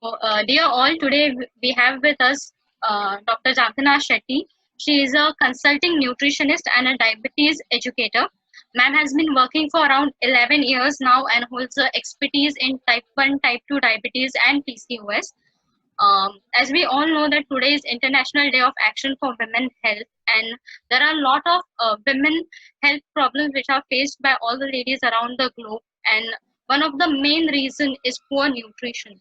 Dear all, today we have with us Dr. Jankana Shetty. She is a consulting nutritionist and a diabetes educator. Ma'am has been working for around 11 years now and holds expertise in type 1, type 2 diabetes and PCOS. As we all know that today is International Day of Action for Women Health, and there are a lot of women health problems which are faced by all the ladies around the globe, and one of the main reason is poor nutrition.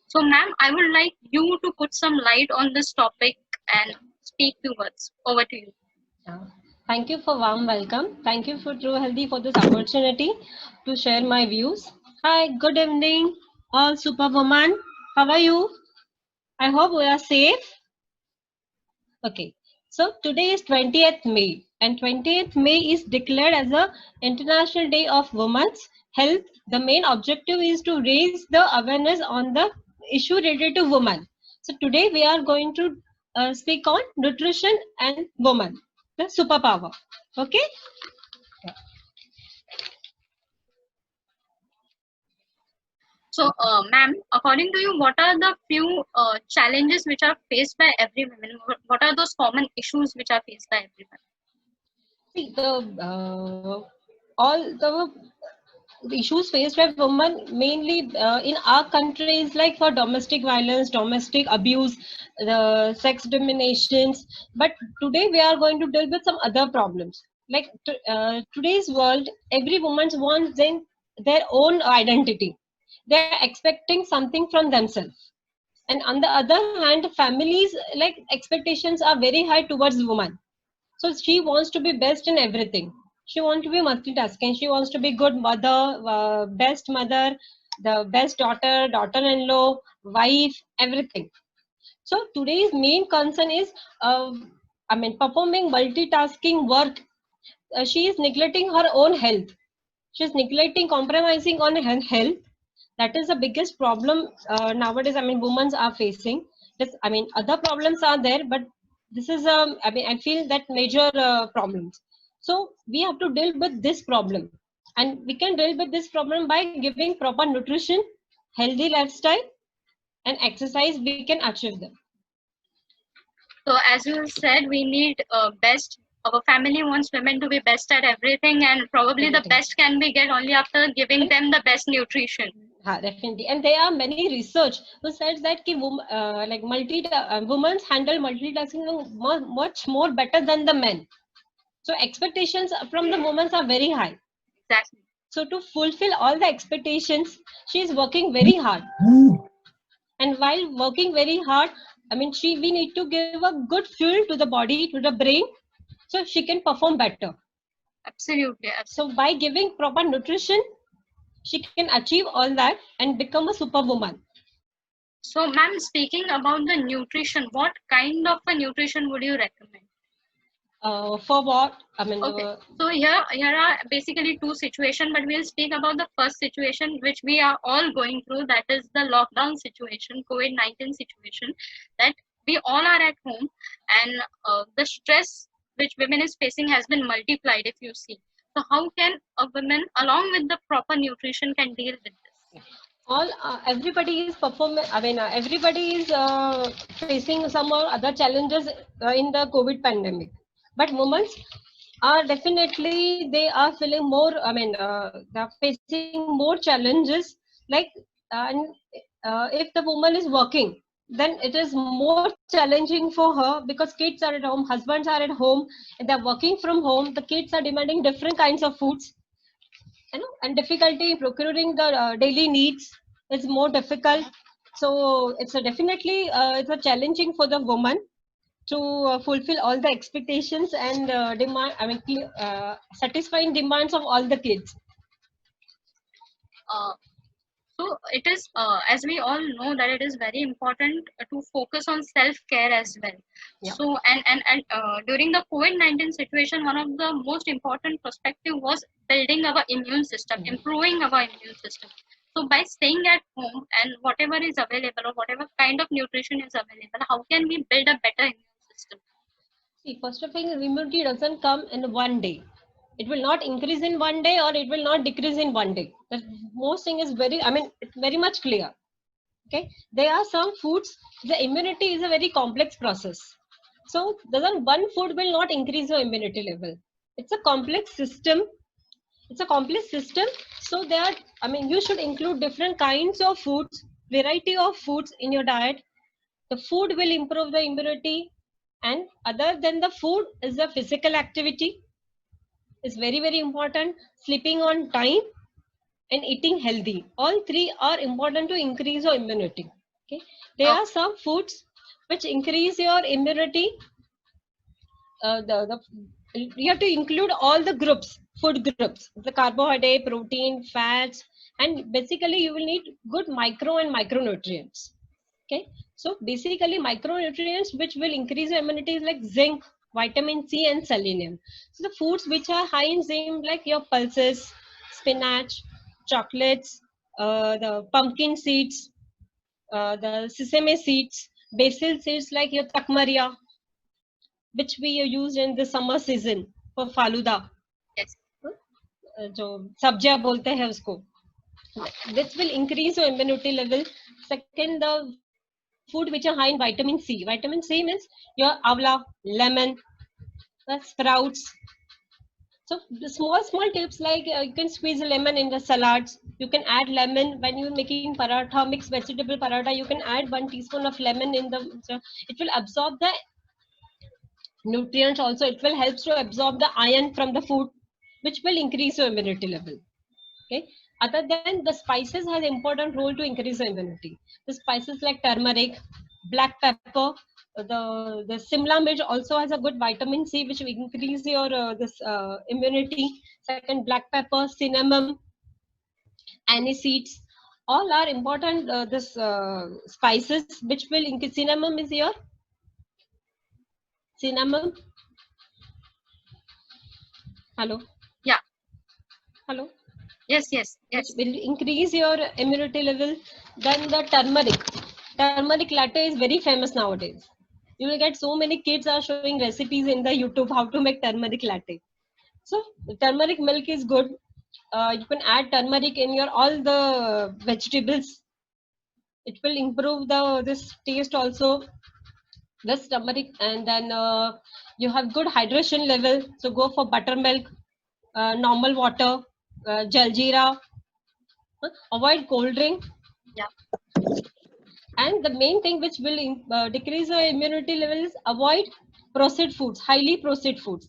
So, ma'am, I would like you to put some light on this topic and speak few words. Over to you. Yeah. Thank you for warm welcome. Thank you for True Healthy for this opportunity to share my views. Hi, good evening, all superwoman. How are you? I hope we are safe. Okay. So today is 20th May, and 20th May is declared as a International Day of Women's Health. The main objective is to raise the awareness on the issue related to women. So today we are going to speak on nutrition and women, the superpower. Okay. So, ma'am, according to you, what are the few challenges which are faced by every woman? What are those common issues which are faced by everyone? See, all the issues faced by women mainly in our country is like for domestic violence, domestic abuse, the sex dominations. But today we are going to deal with some other problems. Like today's world, every woman wants their own identity. They are expecting something from themselves. And on the other hand, families like expectations are very high towards women, so she wants to be best in everything. She wants to be multitasking. She wants to be good mother, best mother, the best daughter, daughter-in-law, wife, everything. So today's main concern is, performing multitasking work. She is neglecting her own health. She is neglecting, compromising on her health. That is the biggest problem nowadays. Women are facing. This, other problems are there, but this is I feel that major problems. So we have to deal with this problem, and we can deal with this problem by giving proper nutrition, healthy lifestyle, and exercise. We can achieve them. So, as you said, we need best. Our family wants women to be best at everything, and probably the Everything. best can be get only after giving them the best nutrition. Definitely, and there are many research who says that women handle multitasking much more better than the men. So expectations from the women are very high. Exactly. So to fulfill all the expectations, she is working very hard. And while working very hard, we need to give a good fuel to the body, to the brain, so she can perform better. Absolutely, So absolutely. by giving proper nutrition, she can achieve all that and become a superwoman. So, ma'am, speaking about the nutrition, what kind of a nutrition would you recommend? For what? Okay, so here are basically two situations, but we'll speak about the first situation which we are all going through. That is the lockdown situation, COVID-19 situation. That we all are at home, and the stress which women is facing has been multiplied. If you see, so how can a woman, along with the proper nutrition, can deal with this? all everybody is performing. Everybody is facing some or other challenges in the COVID pandemic, but women are definitely, they are feeling more, they're facing more challenges. Like and if the woman is working, then it is more challenging for her because kids are at home, husbands are at home, and they're working from home. The kids are demanding different kinds of foods, and difficulty procuring the daily needs is more difficult. So it's a definitely it's a challenging for the woman to fulfill all the expectations and satisfying demands of all the kids. Uh, So it is, as we all know, that it is very important to focus on self-care as well. Yeah. So and during the COVID-19 situation, one of the most important perspective was building our immune system, improving our immune system. So by staying at home and whatever is available or whatever kind of nutrition is available, how can we build a better immune system? See, first of all, immunity doesn't come in one day. It will not increase in one day, or it will not decrease in one day. The most thing is very, it's very much clear. Okay, there are some foods, the immunity is a very complex process. So doesn't one food will not increase your immunity level. It's a complex system. It's a complex system. So there are, I mean, you should include different kinds of foods, variety of foods in your diet. The food will improve the immunity, and other than the food is the physical activity is very, very important. Sleeping on time and eating healthy. All three are important to increase your immunity. Okay. There are some foods which increase your immunity. You have to include all the groups, food groups, the carbohydrate, protein, fats, and basically you will need good micro and micronutrients. Okay. So basically micronutrients which will increase your immunity is like zinc, vitamin C, and selenium. So the foods which are high in zinc, like your pulses, spinach, chocolates, the pumpkin seeds, the sesame seeds, basil seeds like your takmaria, which we use in the summer season for faluda. Yes. जो सब्जियां बोलते हैं उसको. This will increase your immunity level. Second, the food which are high in vitamin C. Vitamin C means your avla, lemon, the sprouts. So the small tips like you can squeeze a lemon in the salads. You can add lemon when you're making paratha, mixed vegetable paratha. You can add 1 teaspoon of lemon in the. So it will absorb the nutrients. Also, it will help to absorb the iron from the food, which will increase your immunity level. Okay. Other than the spices has important role to increase the immunity. The spices like turmeric, black pepper, the Simla mirch also has a good vitamin C, which will increase your immunity. Second, black pepper, cinnamon, aniseeds, all are important. This spices which will increase. Cinnamon is your cinnamon. Hello. Yeah. Hello. Yes. Which will increase your immunity level. Then the turmeric. Turmeric latte is very famous nowadays. You will get so many kids are showing recipes in the YouTube how to make turmeric latte. So turmeric milk is good. You can add turmeric in your all the vegetables. It will improve this taste also. This turmeric, and then you have good hydration level. So go for buttermilk, normal water, jaljeera. Avoid cold drink. Yeah. And the main thing which will decrease your immunity level is avoid processed foods, highly processed foods.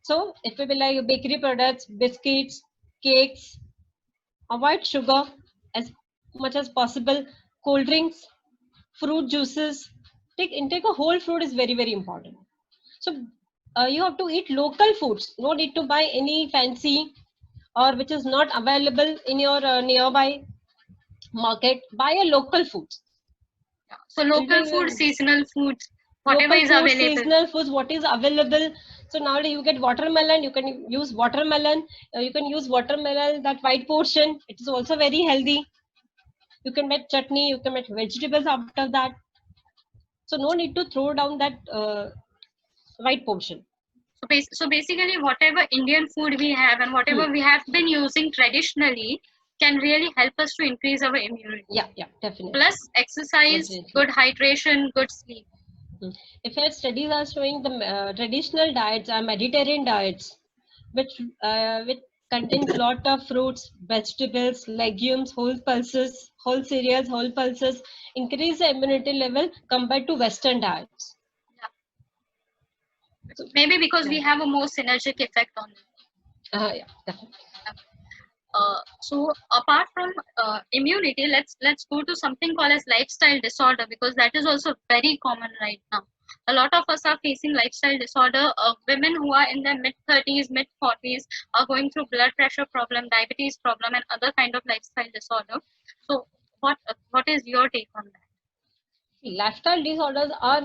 So it will be like bakery products, biscuits, cakes. Avoid sugar as much as possible. Cold drinks, fruit juices. Intake of whole fruit is very, very important. So you have to eat local foods. No need to buy any fancy or which is not available in your nearby market. Buy a local foods. So local food, seasonal foods, whatever local is foods, available. seasonal foods, what is available. So nowadays you get watermelon. You can use watermelon. You can use watermelon, that white portion. It is also very healthy. You can make chutney. You can make vegetables after that. So no need to throw down that white portion. So basically, whatever Indian food we have and whatever we have been using traditionally can really help us to increase our immunity. Yeah, definitely. Plus exercise, definitely. Good hydration, good sleep. In fact, studies are showing the traditional diets are Mediterranean diets, which contains lot of fruits, vegetables, legumes, whole pulses, whole cereals, whole pulses, increase the immunity level compared to Western diets. So maybe because we have a more synergic effect on it. Yeah, definitely. So apart from immunity, let's go to something called as lifestyle disorder, because that is also very common right now. A lot of us are facing lifestyle disorder. Women who are in their mid-30s, mid-40s are going through blood pressure problem, diabetes problem, and other kind of lifestyle disorder. So what is your take on that? Lifestyle disorders are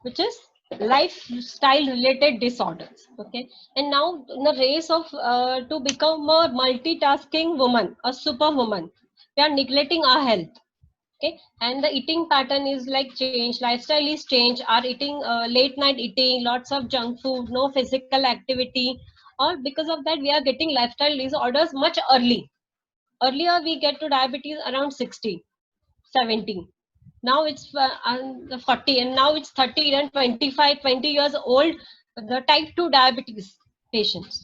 which is lifestyle related disorders. Okay, and now in the race of to become a multitasking woman, a superwoman, we are neglecting our health. Okay, and the eating pattern is like change, lifestyle is change, are eating late night eating, lots of junk food, no physical activity. Or because of that we are getting lifestyle disorders much early. Earlier we get to diabetes around 60. 17. Now it's 40, and now it's 30 and 25, 20 years old, the type 2 diabetes patients.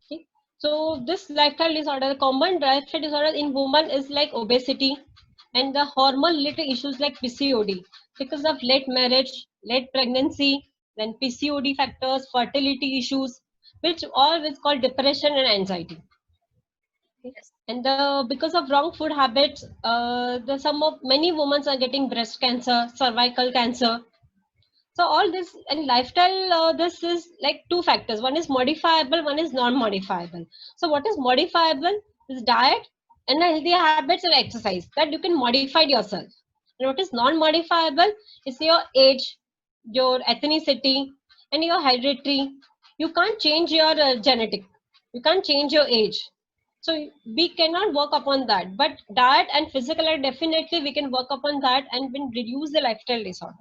Okay. So this lifestyle disorder, the common lifestyle disorder in women is like obesity and the hormone related issues like PCOD because of late marriage, late pregnancy, then PCOD factors, fertility issues, which all is called depression and anxiety. Yes. And because of wrong food habits, the some of many women are getting breast cancer, cervical cancer. So all this and lifestyle, this is like two factors. One is modifiable, one is non-modifiable. So what is modifiable is diet and healthy habits and exercise that you can modify yourself. And what is non-modifiable is your age, your ethnicity, and your hereditary. You can't change your genetic. You can't change your age. So we cannot work upon that. But diet and physical activity, definitely we can work upon that and will reduce the lifestyle disorders.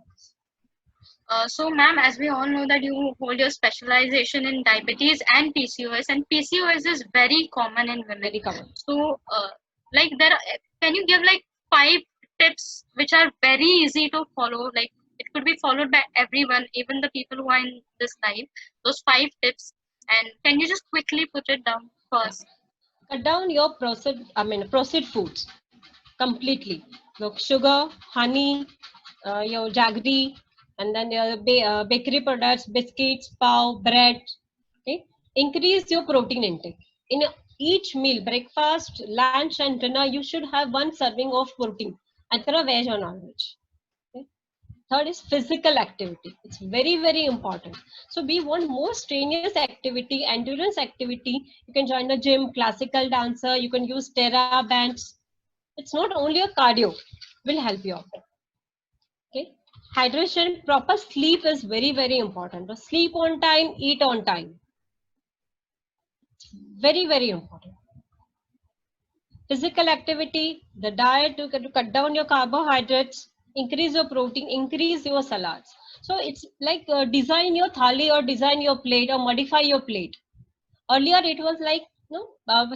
So, ma'am, as we all know that you hold your specialization in diabetes and PCOS, and PCOS is very common in women. Very common. So, like, can you give like 5 tips which are very easy to follow? Like, it could be followed by everyone, even the people who are in this life. Those 5 tips, and can you just quickly put it down first? Cut down your processed foods completely. Look, sugar, honey, your jaggery, and then your bakery products, biscuits, pav, bread. Okay, increase your protein intake. In each meal, breakfast, lunch, and dinner, you should have one serving of protein, either veg or non-veg. Okay? Third is physical activity. It's very, very important. So we want more strenuous activity, endurance activity. You can join the gym, classical dancer. You can use Terra bands. It's not only a cardio. Will help you out. Okay. Hydration, proper sleep is very, very important. So sleep on time, eat on time. Very, very important. Physical activity, the diet, to cut down your carbohydrates, increase your protein, increase your salads. So it's like design your thali or design your plate or modify your plate. Earlier it was like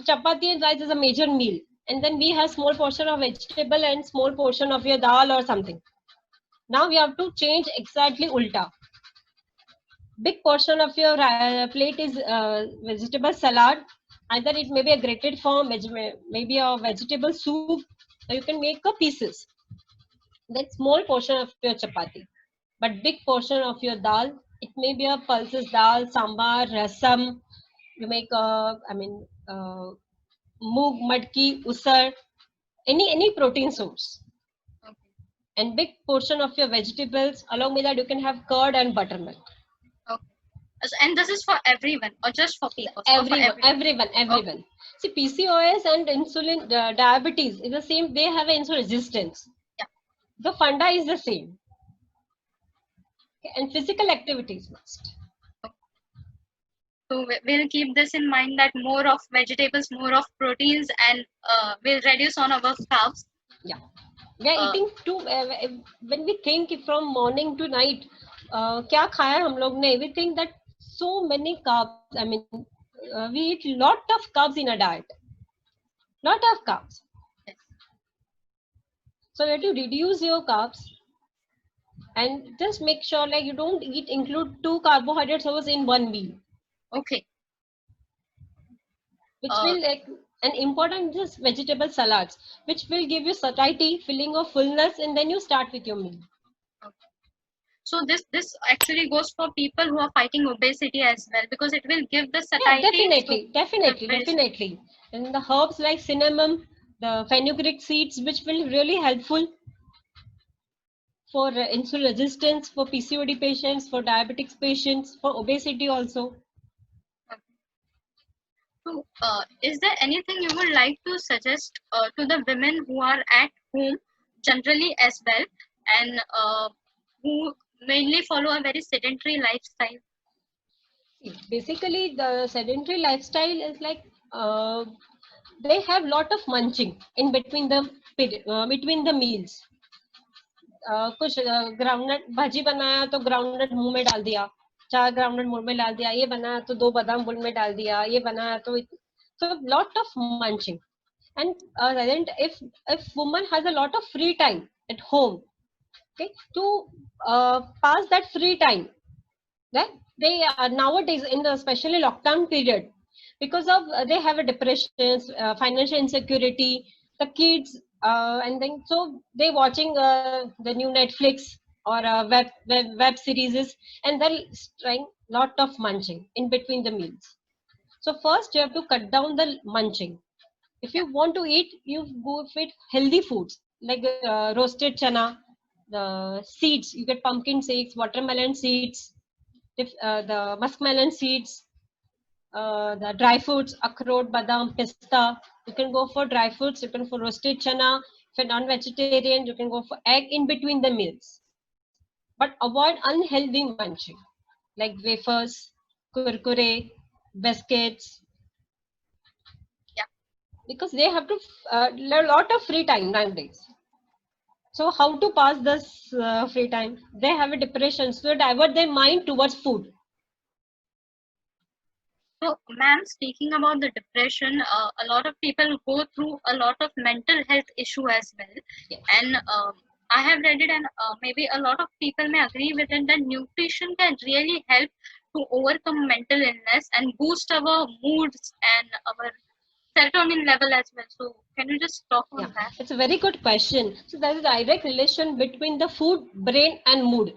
chapati and rice is a major meal, and then we have small portion of vegetable and small portion of your dal or something. Now we have to change exactly ulta. Big portion of your plate is vegetable salad. Either it may be a grated form, maybe a vegetable soup, or you can make a pieces. That small portion of your chapati, but big portion of your dal. It may be a pulses dal, sambar, rasam. You make moog, madki, usar, any protein source. Okay. And big portion of your vegetables. Along with that, you can have curd and buttermilk. Okay. And this is for everyone, or just for people? Or for Everyone. Okay. See, PCOS and insulin diabetes is the same. They have insulin resistance. Yeah. The funda is the same. Okay. And physical activities must. So we'll keep this in mind that more of vegetables, more of proteins, and we'll reduce on our carbs. Yeah. We are eating too. When we think from morning to night, क्या खाया हम लोग ने? We think that so many carbs. We eat lot of carbs in a diet. Lot of carbs. Yes. So you have to reduce your carbs and just make sure like you don't include 2 carbohydrate sources in one meal. Okay. Which will like an important just vegetable salads, which will give you satiety, feeling of fullness, and then you start with your meal. Okay. So this actually goes for people who are fighting obesity as well, because it will give the satiety. Yeah, definitely. And the herbs like cinnamon, the fenugreek seeds, which will really helpful for insulin resistance, for PCOD patients, for diabetics patients, for obesity also. Okay. So, is there anything you would like to suggest to the women who are at home generally as well, and who mainly follow a very sedentary lifestyle? Basically, the sedentary lifestyle is like they have lot of munching in between the meals. कुछ groundnut भाजी बनाया तो groundnut मुंह में डाल दिया, 4 groundnut मुंह में डाल दिया, ये बनाया तो 2 बादाम मुंह में डाल दिया, ये बनाया तो lot of munching. And then if woman has a lot of free time at home, okay, to pass that free time, that they are nowadays in the especially lockdown period, because of they have a depression, financial insecurity, the kids, and then so they watching the new Netflix or web series, and they're trying lot of munching in between the meals. So first you have to cut down the munching. If you want to eat, you go with healthy foods like roasted chana, the seeds. You get pumpkin seeds, watermelon seeds, the muskmelon seeds, the dry fruits, akroot, badam, pista. You can go for dry fruits. You can for roasted chana. If you're non-vegetarian, you can go for egg in between the meals. But avoid unhealthy munching like wafers, kurkure, biscuits, Yeah. because they have to a lot of free time nowadays. So how to pass this free time? They have a depression, so divert their mind towards food. So, ma'am, speaking about the depression, a lot of people go through a lot of mental health issue as well. Yes. And I have read it, and maybe a lot of people may agree with it that nutrition can really help to overcome mental illness and boost our moods and our serotonin level as well. So, can you just talk on Yeah, that? it's a very good question. So there's a direct relation between the food, brain, and mood.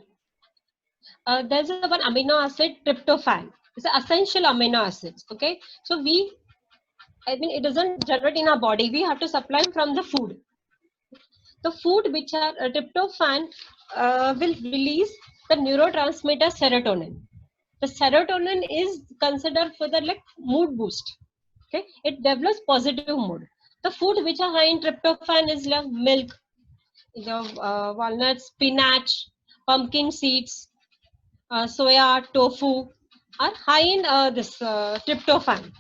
There's a one amino acid, tryptophan. It's an essential amino acids. Okay, so I mean, it doesn't generate in our body. We have to supply from the food. The food which are tryptophan will release the neurotransmitter serotonin. The serotonin is considered for the like mood boost. Okay, it develops positive mood. The food which are high in tryptophan is like milk, the walnuts, spinach, pumpkin seeds, soya, tofu are high in this tryptophan.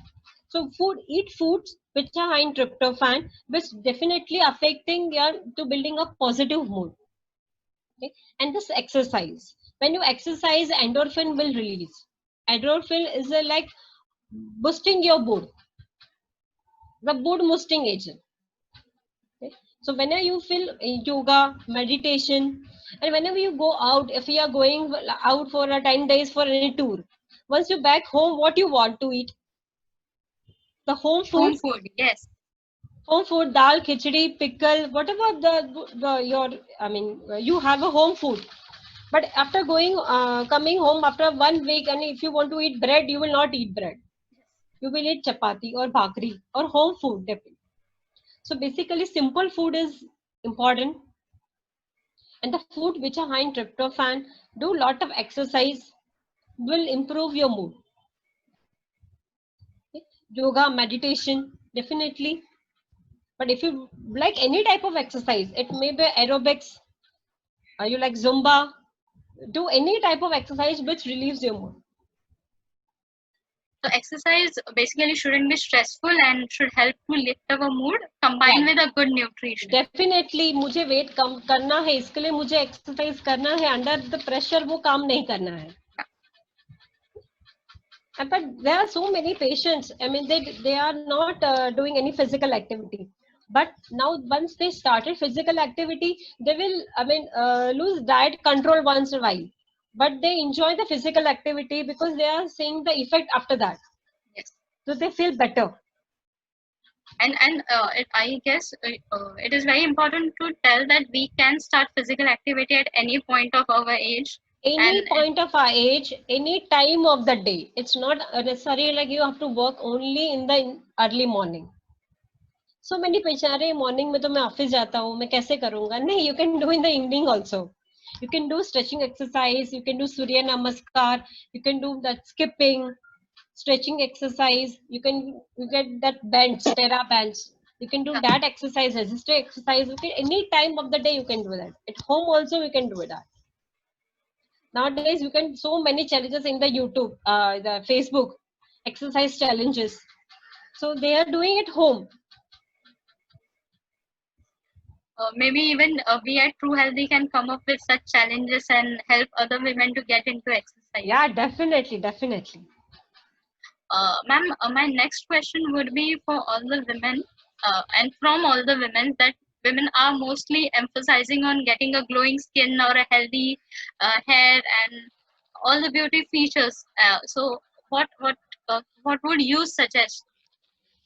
So eat foods which are high in tryptophan, which definitely affecting your to building a positive mood. Okay? And this exercise. When you exercise, endorphin will release. Endorphin is a, like boosting your mood, the mood boosting agent. Okay? So whenever you feel yoga, meditation, and whenever you go out, if you are going out for a 10 days for any tour, once you back home, what you want to eat? The home food, Home food, yes. dal, khichdi, pickle, whatever the your, I mean, you have a home food. But after coming home after 1 week, and if you want to eat bread, you will not eat bread. You will eat chapati or bhakri or home food. Definitely. So basically, simple food is important, and the food which are high in tryptophan, do lot of exercise, will improve your mood. Okay? Yoga, meditation, definitely. But if you like any type of exercise, it may be aerobics, you like Zumba, do any type of exercise which relieves your mood. So exercise basically shouldn't be stressful and should help to lift our mood combined with a good nutrition. Definitely मुझे wait कम करना है, इसके लिए मुझे exercise करना है. Under the pressure वो काम नहीं करना है. But there are so many patients, I mean, they are not doing any physical activity, but now once they started physical activity, they will, I mean, lose diet control once in a while, but they enjoy the physical activity because they are seeing the effect after that. Yes. So they feel better. And I guess it is very important to tell that we can start physical activity at any point of our age. Any point of our age, any time of the day. It's not necessarily like you have to work only in the early morning. So many patients, अरे morning में तो मैं office जाता हूँ, मैं कैसे करूँगा? नहीं, you can do in the evening also. You can do stretching exercise, you can do Surya Namaskar, you can do that skipping, stretching exercise, you get that bends, Terra bends. You can do that exercise, resistor exercise. You can, any time of the day you can do that. At home also you can do that. Nowadays you can so many challenges in the YouTube, the Facebook, exercise challenges. So they are doing it home. Maybe even we at True Healthy can come up with such challenges and help other women to get into exercise. Yeah, definitely. Ma'am, my next question would be for all the women. and from all the women, that women are mostly emphasizing on getting a glowing skin or a healthy hair and all the beauty features. So what would you suggest,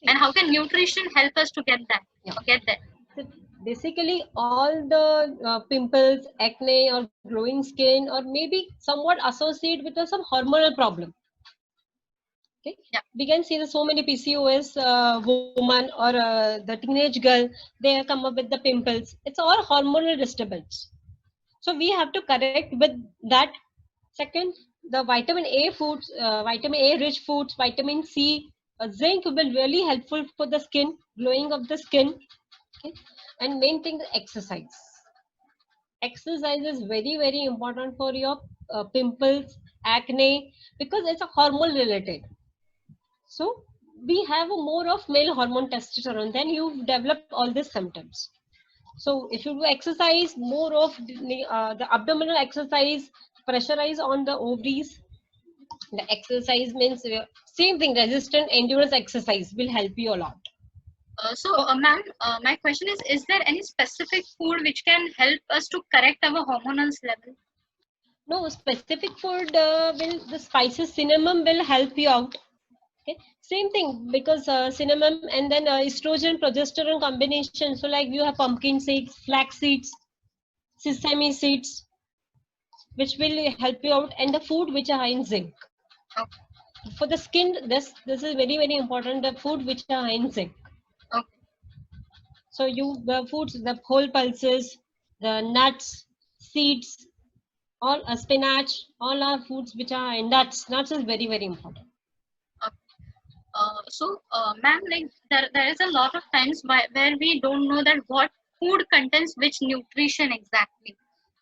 and how can nutrition help us to get that Yeah. or get there? So basically, all the pimples, acne, or glowing skin, or maybe somewhat associated with some hormonal problem. Okay, Yeah. we can see the so many PCOS woman or the teenage girl, they come up with the pimples. It's all hormonal disturbance. So we have to correct with that. Second, the vitamin A foods, vitamin A rich foods, vitamin C, zinc will be really helpful for the skin, glowing of the skin. Okay, and main thing, exercise. Exercise is very important for your pimples, acne, because it's a hormone related. So we have a more of male hormone testosterone, then you develop all these symptoms. So if you do exercise, more of the abdominal exercise, pressurize on the ovaries. The exercise means same thing, resistant endurance exercise will help you a lot. Ma'am, my question is there any specific food which can help us to correct our hormones level? No specific food will, the spices, cinnamon will help you out. Okay, same thing, because cinnamon and then estrogen progesterone combination. So like you have pumpkin seeds, flax seeds, sesame seeds, which will help you out, and the food which are high in zinc. Okay. For the skin, this is very important, the food which are high in zinc. Okay. So you, the foods, the whole pulses, the nuts, seeds, all spinach, all are foods which are high in nuts is very important. Ma'am, like there is a lot of times where we don't know that what food contains which nutrition exactly,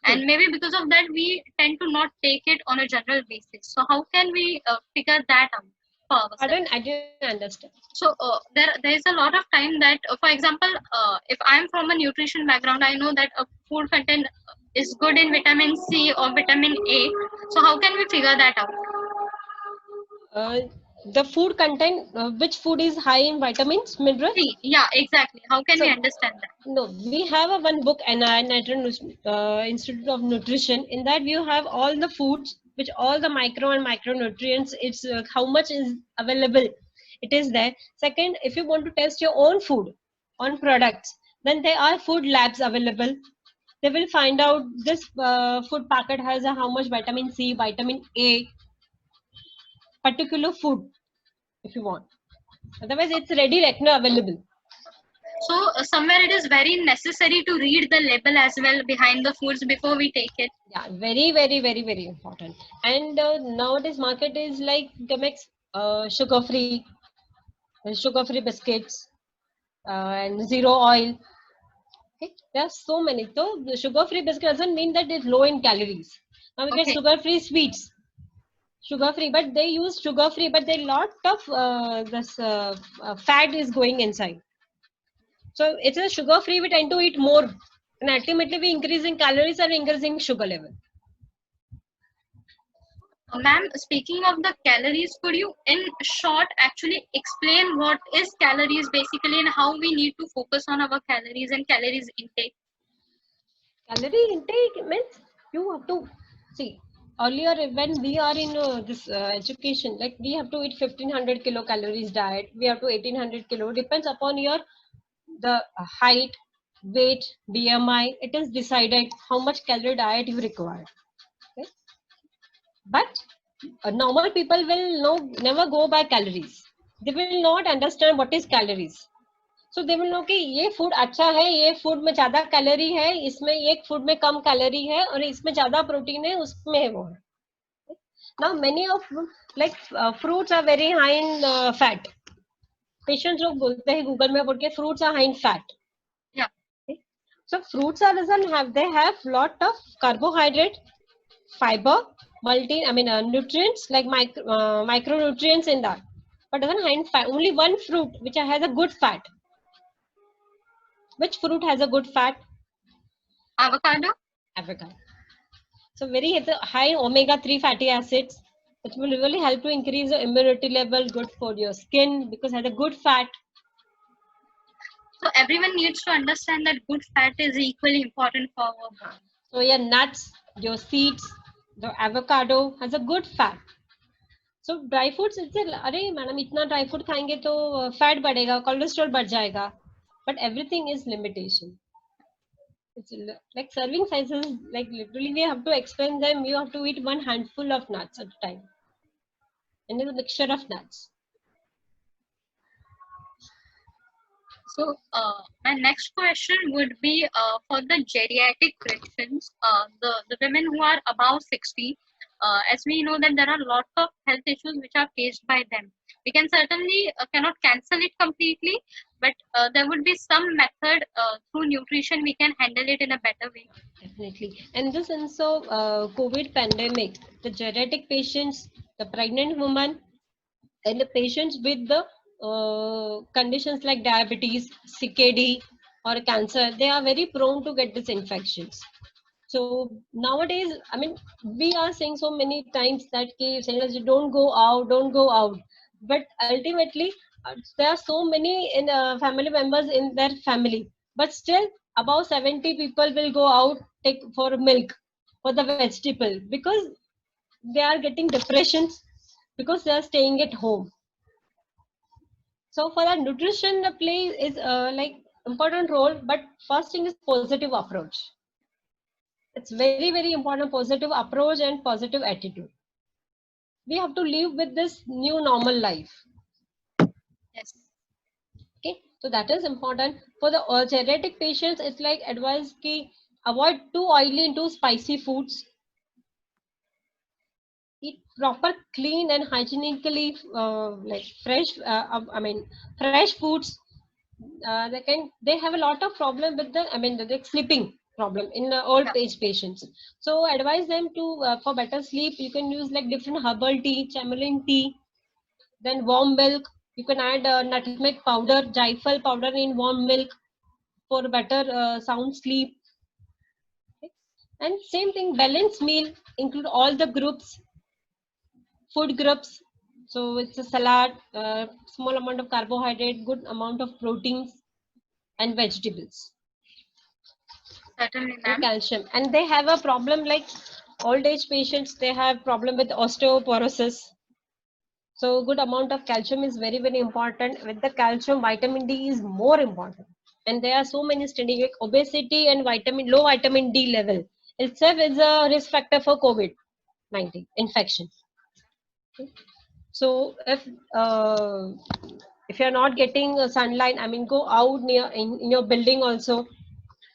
and maybe because of that we tend to not take it on a general basis. So how can we figure that out for ourselves? I didn't understand. There is a lot of time that, for example, if I am from a nutrition background, I know that a food content is good in vitamin C or vitamin A. So how can we figure that out? uh, the food content, which food is high in vitamins, minerals. See, yeah, exactly. How can we So understand that? no, we have a one book, Institute of Nutrition. In that you have all the foods, which all the micro and micronutrients. It's how much is available. It is there. Second, if you want to test your own food on products, then there are food labs available. They will find out this food packet has how much vitamin C, vitamin A, particular food if you want. Otherwise, it's ready recno available. So somewhere it is very necessary to read the label as well behind the foods before we take it. Yeah, very important. And nowadays market is like they make sugar free biscuits, and zero oil. Okay, there are so many. So the sugar free biscuit doesn't mean that it's low in calories. Now we get Okay. sugar free sweets, sugar free, but they use sugar free, but they lot of this fat is going inside. So it's a sugar free. We tend to eat more, and ultimately we increasing calories and increasing sugar level. Ma'am, speaking of the calories, could you in short actually explain what is calories basically and how we need to focus on our calories and calories intake? Calorie intake means you have to see, earlier when we are in this education, like we have to eat 1500 kilocalories diet, we have to 1800 kilo, depends upon your the height, weight, BMI. It is decided how much calorie diet you require. Okay? But normal people will never go by calories. They will not understand what is calories. So they will know कि ये food अच्छा है, ये food में ज्यादा calorie है, इसमें एक फूड में कम कैलोरी है, और इसमें ज्यादा प्रोटीन है, उसमें है वो है. Now many of like fruits are very high in fat. Patients लोग बोलते हैं गूगल में बोल के fruits are high in fat. Yeah. Okay? So fruits are doesn't have, they have lot of carbohydrate, fiber, nutrients like micronutrients in that, but doesn't have fat. Only one fruit which has a good fat. Which fruit has a good fat? Avocado? Avocado. So it's a high omega-3 fatty acids. It will really help to increase the immunity level, good for your skin because it has a good fat. So everyone needs to understand that good fat is equally important for our body. So your nuts, your seeds, the avocado has a good fat. So dry fruits इससे अरे madam इतना dry fruit खाएंगे तो fat बढ़ेगा, cholesterol बढ़ जाएगा. But everything is limitation. It's like serving sizes, like literally we have to explain them. You have to eat one handful of nuts at a time, and it's a mixture of nuts. So my next question would be for the geriatric patients, the women who are above 60, as we know that there are lots of health issues which are faced by them. We can certainly cannot cancel it completely, but there would be some method through nutrition we can handle it in a better way. Definitely. And this also COVID pandemic, the geriatric patients, the pregnant woman, and the patients with the conditions like diabetes, CKD, or cancer, they are very prone to get these infections. So nowadays, I mean, we are saying so many times that don't go out, don't go out. But ultimately, there are so many in family members in their family. But still, about 70 people will go out take for milk, for the vegetable, because they are getting depressions because they are staying at home. So for that, nutrition play is like important role, but first thing is positive approach. It's very, very important, positive approach and positive attitude. We have to live with this new normal life. Yes. Okay, so that is important. For the geriatric patients, it's like advice ki avoid too oily and too spicy foods. Eat proper, clean and hygienically like fresh. Fresh foods. They have a lot of problem with the sleeping problem in old age patients. So advise them to for better sleep you can use like different herbal tea, chamomile tea, then warm milk. You can add nutmeg powder, jaifal powder in warm milk for better sound sleep. Okay. And same thing, balanced meal include all the groups, food groups. So it's a salad, small amount of carbohydrate, good amount of proteins and vegetables. Certainly, And ma'am. calcium, and they have a problem like old age patients, they have problem with osteoporosis. So good amount of calcium is very, very important. With the calcium, vitamin D is more important. And there are so many studies like obesity and low vitamin D level itself is a risk factor for COVID-19 infection. So if you're not getting sunlight, I mean, go out near in your building also,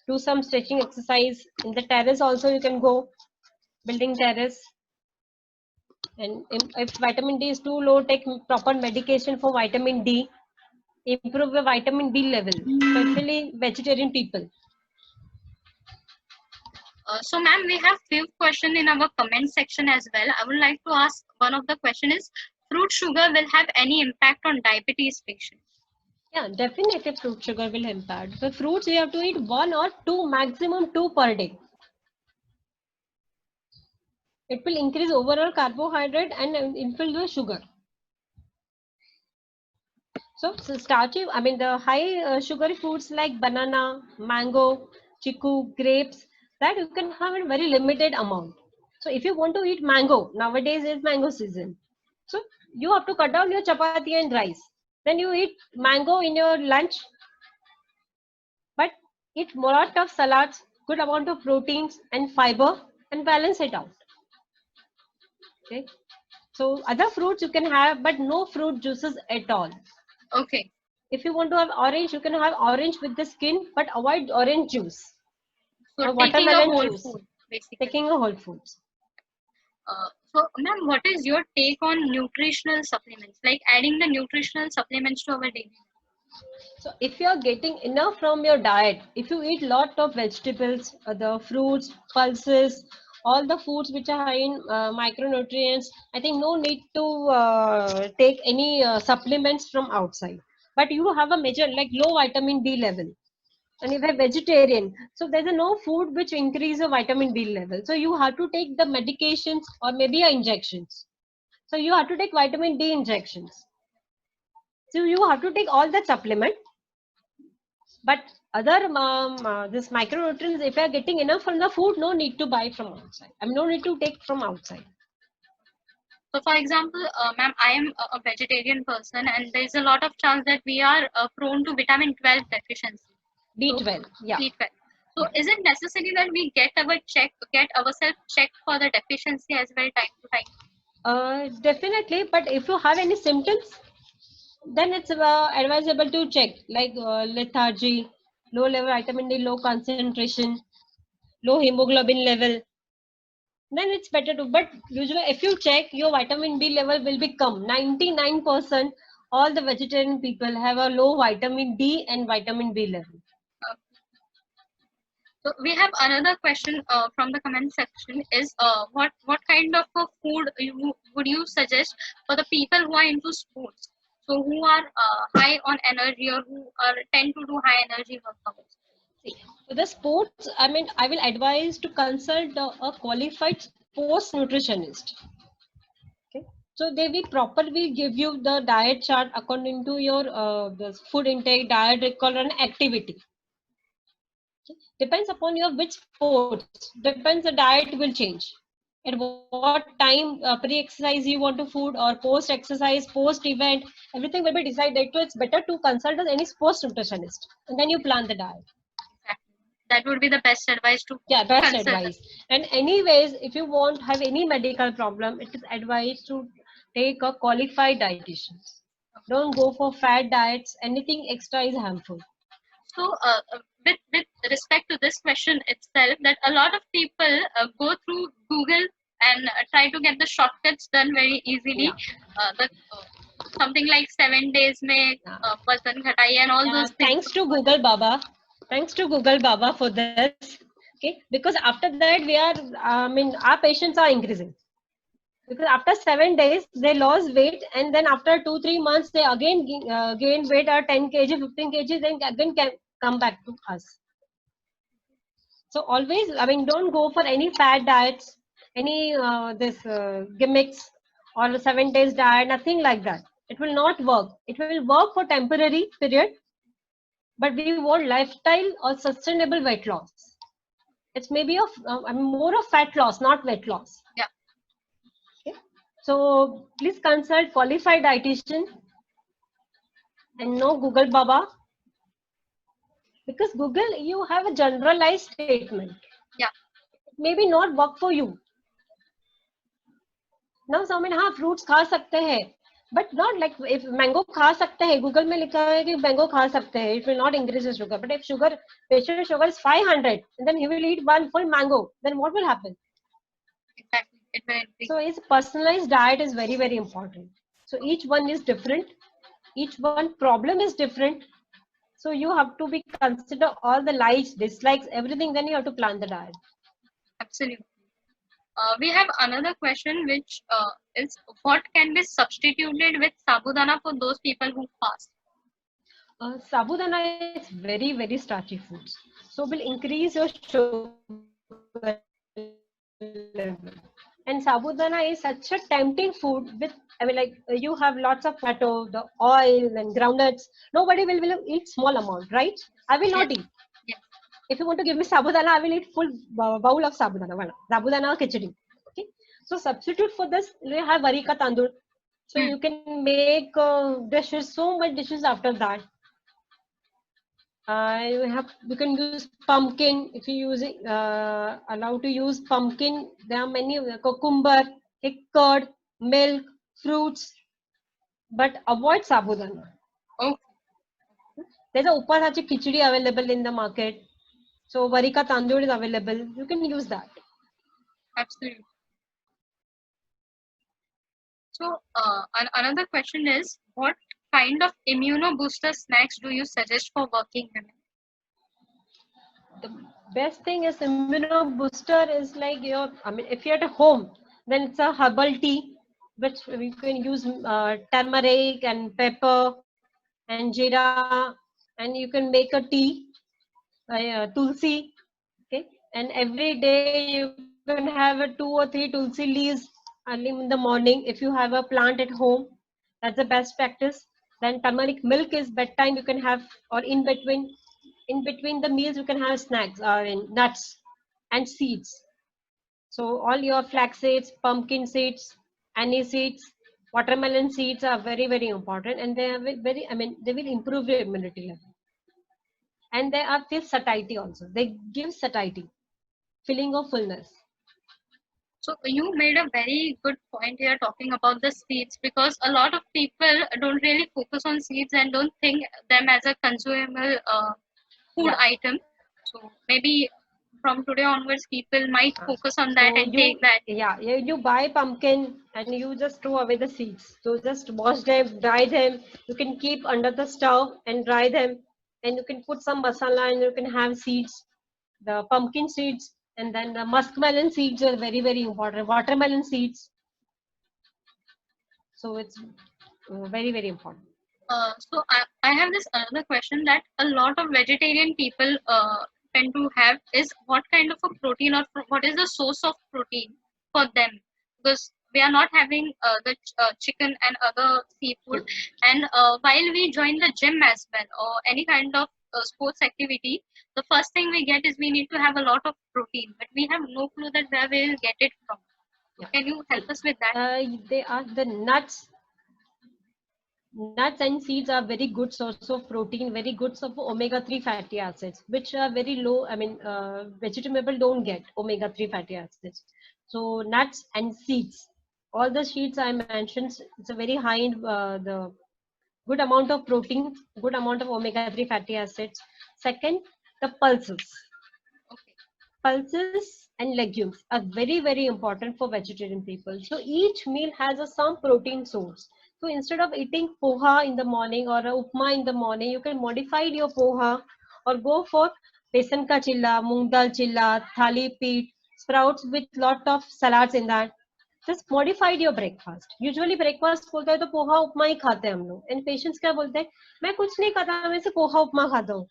do some stretching exercise. In the terrace also you can go, building terrace. And if vitamin D is too low, take proper medication for vitamin D. Improve the vitamin D level, especially vegetarian people. So ma'am, we have few questions in our comment section as well. I would like to ask, one of the question is, fruit sugar will have any impact on diabetes patients? Yeah, definitely fruit sugar will impact. The fruits you have to eat 1 or 2, maximum 2 per day. It will increase overall carbohydrate and infill the sugar. So starchy, I mean the high sugary foods like banana, mango, chiku, grapes, that you can have in very limited amount. So if you want to eat mango, nowadays is mango season. So you have to cut down your chapati and rice. Then you eat mango in your lunch, but eat a lot of salads, good amount of proteins and fiber, and balance it out. Okay. So other fruits you can have, but no fruit juices at all. Okay. If you want to have orange, you can have orange with the skin, but avoid orange juice. So Or taking a watermelon whole juice. food, basically. Taking a whole foods. So ma'am, what is your take on nutritional supplements? Like adding the nutritional supplements to our daily life? So if you are getting enough from your diet, if you eat lot of vegetables, the fruits, pulses, all the foods which are high in micronutrients, I think no need to take any supplements from outside. But you have a major like low vitamin D level. And if you're vegetarian, so there's no food which increase your vitamin D level. So you have to take the medications or maybe injections. So you have to take vitamin D injections. So you have to take all that supplement. But other this micronutrients, if you are getting enough from the food, no need to buy from outside. I mean, no need to take from outside. So, for example, ma'am, I am a vegetarian person, and there is a lot of chance that we are prone to vitamin 12 deficiency. So, B12, yeah. B12. So, Yeah. is it necessary that we get ourselves checked for the deficiency as well, time to time? Definitely, but if you have any symptoms, then it's advisable to check, like lethargy, low level vitamin D, low concentration, low hemoglobin level. Then it's better to. But usually, if you check, your vitamin D level will become 99%. All the vegetarian people have a low vitamin D and vitamin B level. Uh, So we have another question from the comment section is what kind of a food would you suggest for the people who are into sports? So who are high on energy or who are tend to do high energy workouts? See, for the sports, I mean, I will advise to consult a qualified sports nutritionist. Okay, so they will properly give you the diet chart according to your the food intake, diet requirement, and activity. Okay? Depends upon your which sports. Depends the diet will change. At what time pre-exercise you want to food or post-exercise, post-event, everything will be decided. So it's better to consult as any sports nutritionist, and then you plan the diet. Exactly. That would be the best advice to Yeah, best consult. advice. And anyways, if you won't have any medical problem, it is advised to take a qualified dietitian. Don't go for fat diets. Anything extra is harmful. So, with respect to this question itself, that a lot of people go through Google and try to get the shortcuts done very easily. Yeah. The something like 7 days mein Yeah. वजन घटाइए and all Yeah, those things. thanks to Google Baba. Thanks to Google Baba for this. Okay, because after that we are, I mean, our patients are increasing. Because after 7 days they lost weight, and then after 2-3 months they again gain weight or 10 kg, 15 kg, then again can come back to us. So always, I mean, don't go for any fad diets, any this gimmicks or 7 days diet, nothing like that. It will not work. It will work for temporary period, but we want lifestyle or sustainable weight loss. It's maybe of I mean, more of fat loss, not weight loss. Yeah. Okay? So please consult qualified dietitian and no Google Baba, because Google you have a generalized statement. Yeah. Maybe not work for you. Now someone हाँ fruits खा सकते हैं, but not like if mango खा सकते हैं, Google में लिखा है कि mango खा सकते हैं, it will not increase the sugar. But if patient sugar is 500, and then he will eat one full mango, then what will happen? Exactly. It will increase. So his personalized diet is very, very important. So each one is different. Each one problem is different. So you have to be consider all the likes, dislikes, everything. Then you have to plan the diet. Absolutely. We have another question, which is what can be substituted with sabudana for those people who fast? Sabudana is very, very starchy foods. So will increase your sugar level. And sabudana is such a tempting food with, I mean, like you have lots of potato, the oil and groundnuts. Nobody will eat small amount, right? I will not eat. Yes. Yes. If you want to give me sabudana, I will eat full bowl of sabudana. Sabudana khichdi. Okay. So substitute for this, you have varika tandoor. So Hmm. you can make dishes, so much dishes after that. You can use pumpkin if you use it. Allowed to use pumpkin. There are many cucumber, curd, milk, fruits, but avoid sabudana. Okay. There's a upasachi khichdi available in the market. So varika tandoor is available. You can use that. Absolutely. So, another question is, what kind of immunobooster snacks do you suggest for working women? The best thing is immunobooster is like your, I mean, if you're at home, then it's a herbal tea, which you can use turmeric and pepper and jeera, and you can make a tea, tulsi, okay, and every day you can have a 2 or 3 tulsi leaves early in the morning. If you have a plant at home, that's the best practice. Then turmeric milk is bedtime you can have, or in between. In between the meals, you can have snacks or nuts and seeds. So all your flax seeds, pumpkin seeds, anise seeds, watermelon seeds are very, very important, and they are very, I mean, they will improve your immunity level. And they are feel satiety also. They give satiety, feeling of fullness. So you made a very good point here talking about the seeds, because a lot of people don't really focus on seeds and don't think them as a consumable food Yeah. item. So maybe from today onwards, people might focus on that So and take that. you buy pumpkin and you just throw away the seeds. So just wash them, dry them. You can keep under the stove and dry them, and you can put some masala and you can have seeds, the pumpkin seeds, and then the muskmelon seeds are very, very important. Watermelon seeds. So it's very, very important. So I have this another question that a lot of vegetarian people tend to have is what kind of a protein, or what is the source of protein for them, because we are not having the chicken and other seafood, and while we join the gym as well or any kind of sports activity, the first thing we get is we need to have a lot of protein, but we have no clue that where we will get it from. So can you help us with that? They are the nuts. Nuts and seeds are very good source of protein, very good source of omega-3 fatty acids, which are very low. I mean, vegetable don't get omega-3 fatty acids. So nuts and seeds, all the seeds I mentioned, it's a very high in the good amount of protein, good amount of omega-3 fatty acids. Second, the pulses. Okay. Pulses and legumes are very, very important for vegetarian people. So each meal has some protein source. So instead of eating poha in the morning or a upma in the morning, you can modify your poha or go for besan ka chilla, moong dal chilla, thali peat, sprouts with lot of salads in that. Just modified your breakfast. Usually breakfast बोलते हैं तो पोहा उपमा ही खाते हैं हम लोग. And patients क्या बोलते हैं, मैं कुछ नहीं खाता, मैं से पोहा उपमा खाता हूँ.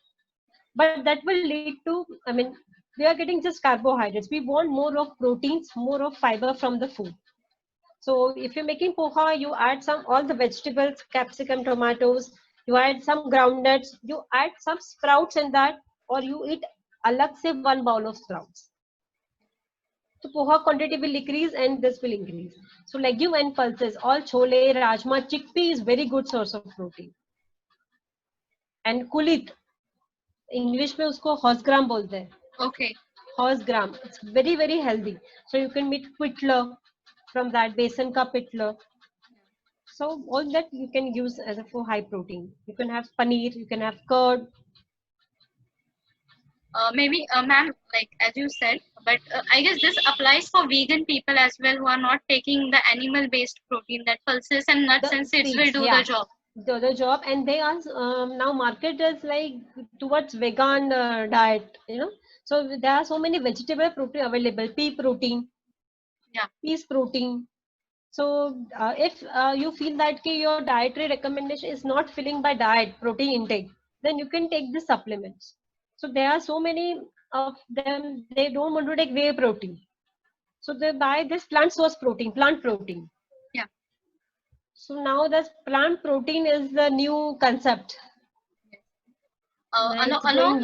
But that will lead to, I mean, we are getting just carbohydrates. We want more of proteins, more of fiber from the food. So if you're making poha, you add some all the vegetables, capsicum, tomatoes, you add some groundnuts, you add some sprouts in that, or you eat alag se one bowl of sprouts. So poha quantity will decrease and this will increase. So legume and pulses, all chole, rajma, chickpea is very good source of protein. And kulit, English में उसको horse gram बोलते हैं. Okay. Horse gram, it's very, very healthy. So you can make pitla from that, besan ka pitla. So all that you can use as a for high protein. You can have paneer, you can have curd. Maybe, ma'am, like as you said, but I guess this applies for vegan people as well who are not taking the animal-based protein. That pulses and nuts and seeds will do the job. Do the job, and they are now market is like towards vegan diet. You know, so there are so many vegetable protein available. Pea protein, peas protein. So if you feel that your dietary recommendation is not filling by diet protein intake, then you can take the supplements. So there are so many of them, they don't want to take whey protein. So they buy this plant source protein, plant protein. Yeah. So now this plant protein is the new concept. Along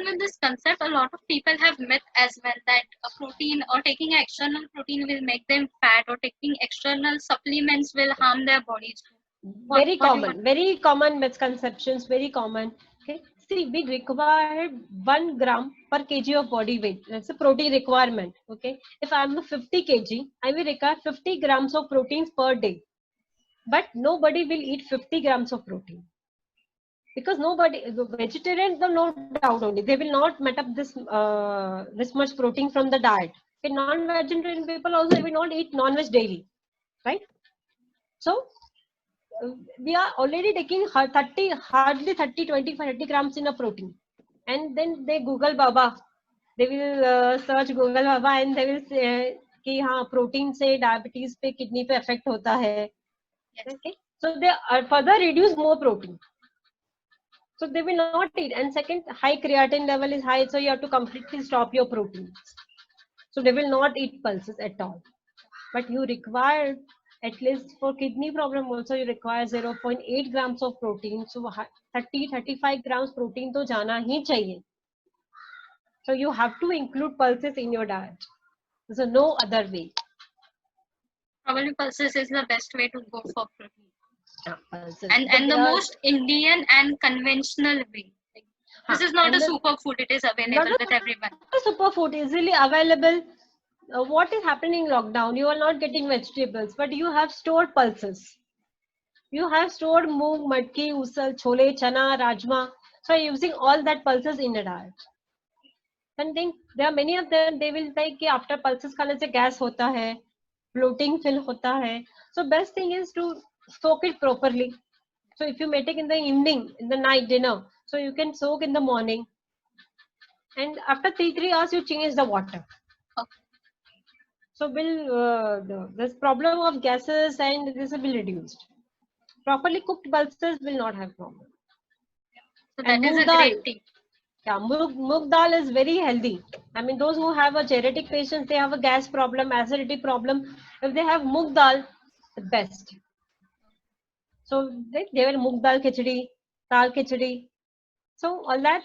with this concept, a lot of people have myth as well that a protein or taking external protein will make them fat, or taking external supplements will harm their bodies. Very common misconceptions, very common. Okay, see, we require 1 gram per kg of body weight. That's a protein requirement. Okay, if I'm a 50 kg, I will require 50 grams of proteins per day. But nobody will eat 50 grams of protein. Because nobody, the vegetarian, no doubt only, they will not met up this much protein from the diet. Okay, non-vegetarian people also, they will not eat non-veg daily, right? So we are already taking hardly 30 grams in a protein, and then they Google Baba, they will search Google Baba and they will say कि हाँ protein से diabetes पे kidney पे effect होता है. Okay, so they further reduce more protein. So they will not eat. And second, high creatine level is high, so you have to completely stop your protein. So they will not eat pulses at all. But you require At least for kidney problem also you require 0.8 grams of protein. So 30-35 grams protein to jana hi chahiye. So you have to include pulses in your diet. So no other way. Probably pulses is the best way to go for protein. Yeah, pulses. And the most Indian and conventional way. Like, this is not a superfood. It is available with everyone. Not a superfood, easily available. What is happening in lockdown? You are not getting vegetables, but you have stored pulses. You have stored moong, matki, usal, chole, chana, rajma. So using all that pulses in a diet. And then there are many of them. They will say कि after pulses खाने से gas होता है, bloating feel होता है. So best thing is to soak it properly. So if you make it in the evening, in the night dinner, so you can soak in the morning. And after 3 hours, you change the water. Okay. So this problem of gases and this will be reduced. Properly cooked pulses will not have problem. So that is a great tip. Yeah, moong dal is very healthy. I mean, those who have a geriatric patients, they have a gas problem, acidity problem. If they have moong dal, the best. So they will moong dal khichdi, dal khichdi. So all that,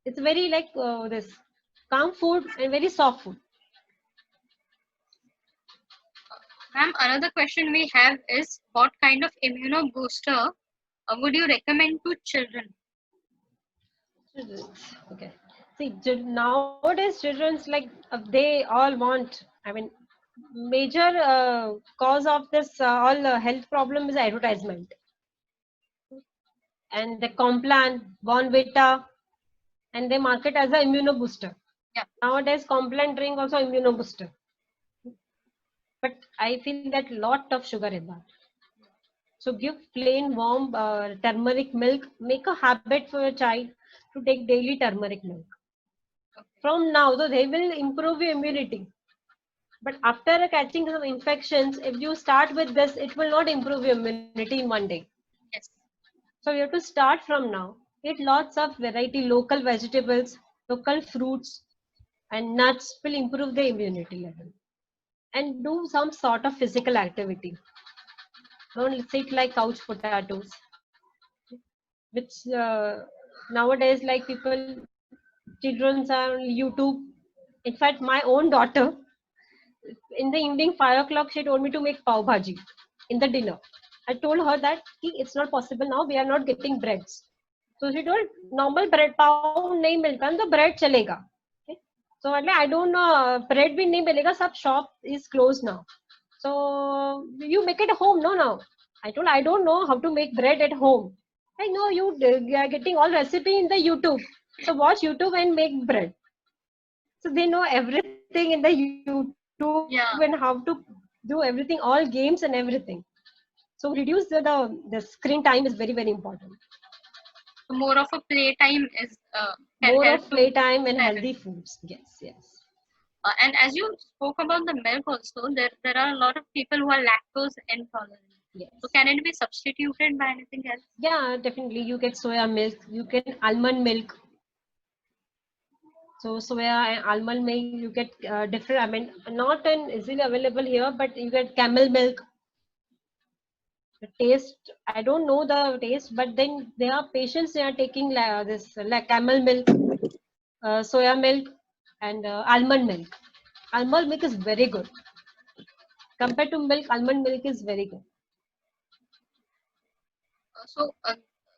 it's very like this calm food and very soft food. Ma'am, another question we have is what kind of immunobooster would you recommend to children? Okay. See, nowadays children's like they all want. I mean, major cause of this all health problem is advertisement. And the Complan, Bonvita, and they market as an immunobooster. Yeah. Nowadays, Complan drink also immunobooster. But I feel that lot of sugar in that. So give plain warm turmeric milk. Make a habit for your child to take daily turmeric milk. From now, so they will improve your immunity. But after catching some infections, if you start with this, it will not improve your immunity in one day. Yes. So you have to start from now. Eat lots of variety, local vegetables, local fruits, and nuts will improve the immunity level. And do some sort of physical activity. Don't sit like couch potatoes, which nowadays like people, children are on YouTube. In fact, my own daughter, in the evening 5 o'clock, she told me to make pav bhaji in the dinner. I told her that it's not possible now. We are not getting breads. So she told normal bread pav nahi milta, the bread chalega. Okay? So I don't know, bread bhi nahi milega. Sab shop is closed now. So you make it at home, no now. I told I don't know how to make bread at home. I know you are getting all recipe in the YouTube. So watch YouTube and make bread. So they know everything in the YouTube, Yeah. and how to do everything, all games and everything. So reduce the screen time is very, very important. More of a playtime is more of playtime and healthy foods. Yes, yes. And as you spoke about the milk also, there are a lot of people who are lactose intolerant. Yes. So can it be substituted by anything else? Yeah, definitely. You get soya milk. You get almond milk. So soya and almond milk, you get different. I mean, not an easily available here, but you get camel milk. The taste, I don't know the taste, but then there are patients they are taking this like camel milk, soya milk, and almond milk. Almond milk is very good. Compared to milk, almond milk is very good.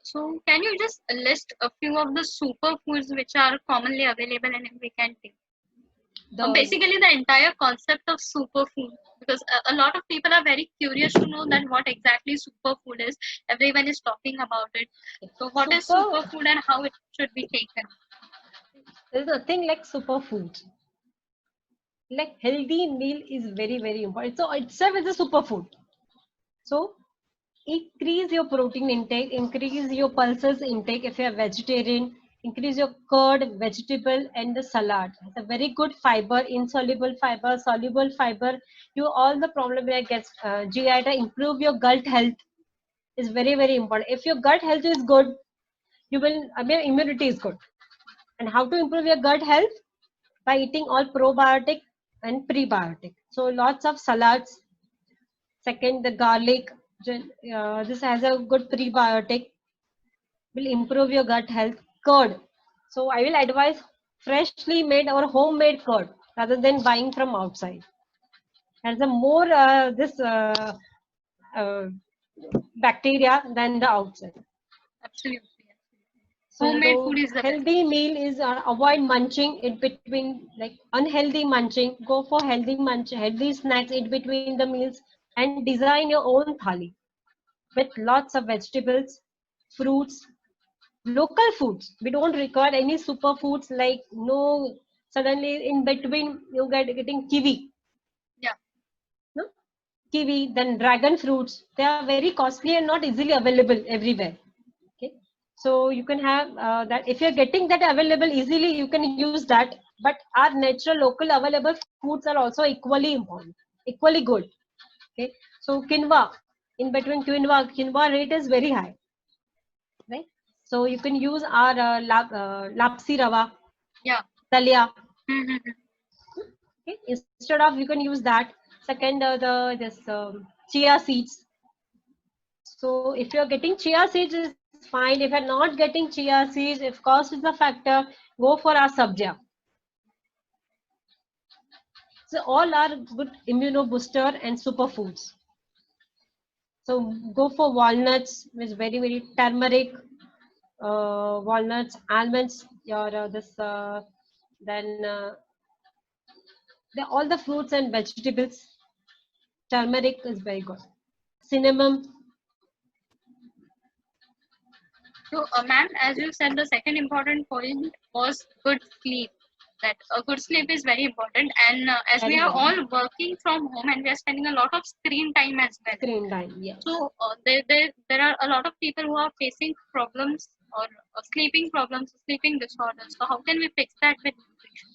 So can you just list a few of the superfoods which are commonly available and we can take? Basically, the entire concept of superfood, because a lot of people are very curious to know that what exactly superfood is. Everyone is talking about it. So what is superfood and how it should be taken? There is nothing like superfood. Like healthy meal is very, very important. So itself is a superfood. So increase your protein intake, increase your pulses intake if you are vegetarian, increase your curd, vegetable, and the salad. It's a very good fiber, insoluble fiber, soluble fiber. You all the problem like GI to improve your gut health is very, very important. If your gut health is good, you will, I mean, immunity is good. And how to improve your gut health? By eating all probiotic and prebiotic. So lots of salads, Second, the garlic. This has a good prebiotic, will improve your gut health. Curd. So I will advise freshly made or homemade curd rather than buying from outside. Has a more this uh, bacteria than the outside. Absolutely. Homemade So food is the best. healthy meal is avoid munching in between, like unhealthy munching. Go for healthy munch, healthy snacks in between the meals, and design your own thali with lots of vegetables, fruits, local foods. We don't require any superfoods like no suddenly in between you getting kiwi, Yeah. no? Kiwi, then dragon fruits. They are very costly and not easily available everywhere. Okay, so you can have that. If you're getting that available easily, you can use that. But our natural, local, available foods are also equally important, equally good. Okay, so quinoa, in between quinoa rate is very high, right? So you can use our lapsi rava, Yeah. dalia. Mm-hmm. Okay, instead of you can use that. Second, the this chia seeds. So if you're getting chia seeds, is fine. If you're not getting chia seeds, if cost is a factor, go for our sabja. So all are good immuno booster and superfoods. So go for walnuts, which is very turmeric, walnuts, almonds, your this then all the fruits and vegetables. Turmeric is very good. Cinnamon. So, ma'am, as you said, the second important point was good sleep. That a good sleep is very important, and as we Very are very all working from home and we are spending a lot of screen time as well. screen time. Yes. So, there are a lot of people who are facing problems or sleeping problems, sleeping disorders. So, how can we fix that with nutrition?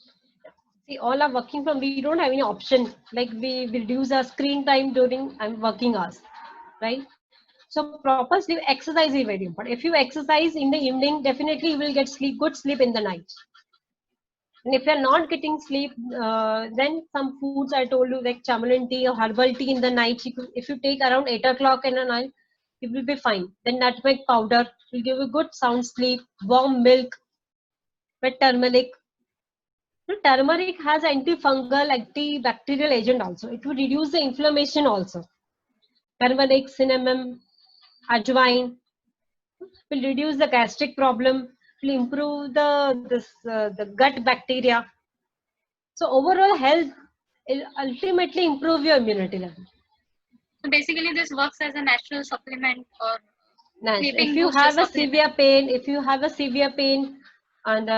See, all are working from. We don't have any option. Like we reduce our screen time during working hours, right? So proper sleep, exercise is very important. If you exercise in the evening, definitely you will get good sleep in the night. And if you're not getting sleep, then some foods I told you like chamomile tea or herbal tea in the night. If you take around 8 o'clock in the night, you will be fine. Then nutmeg powder will give you good sound sleep. Warm milk with turmeric. Turmeric has antifungal, antibacterial agent also. It will reduce the inflammation also. Turmeric, cinnamon, ajwain will reduce the gastric problem, will improve the gut bacteria. So overall health will ultimately improve your immunity level. So, basically, this works as a natural supplement or Nash, if sleeping you booster have a supplement. severe pain, and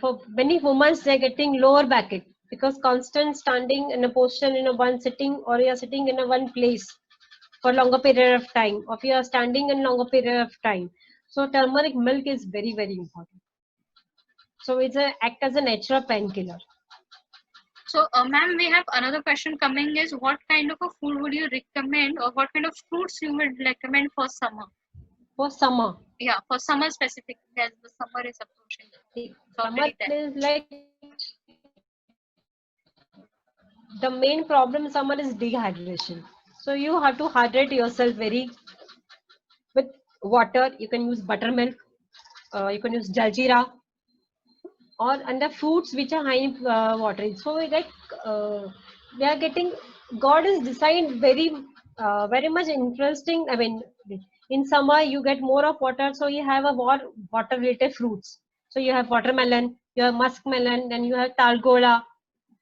for many women they're getting lower back ache because constant standing in a position in a one sitting, or you're sitting in a one place for longer period of time, or you are standing in longer period of time. So turmeric milk is very important. So it's a act as a natural painkiller. So, ma'am, we have another question coming is what kind of a food would you recommend or what kind of fruits you would recommend for summer? For summer, Yeah, for summer specifically as the summer is approaching. It's summer already there. is like the main problem in summer is dehydration. So you have to hydrate yourself very with water. You can use buttermilk, you can use jaljeera, or under fruits which are high in water. So uh, we are getting, God is designed very much interesting. I mean, in summer you get more of water, so you have a water related fruits. So you have watermelon, you have muskmelon, then you have talgola,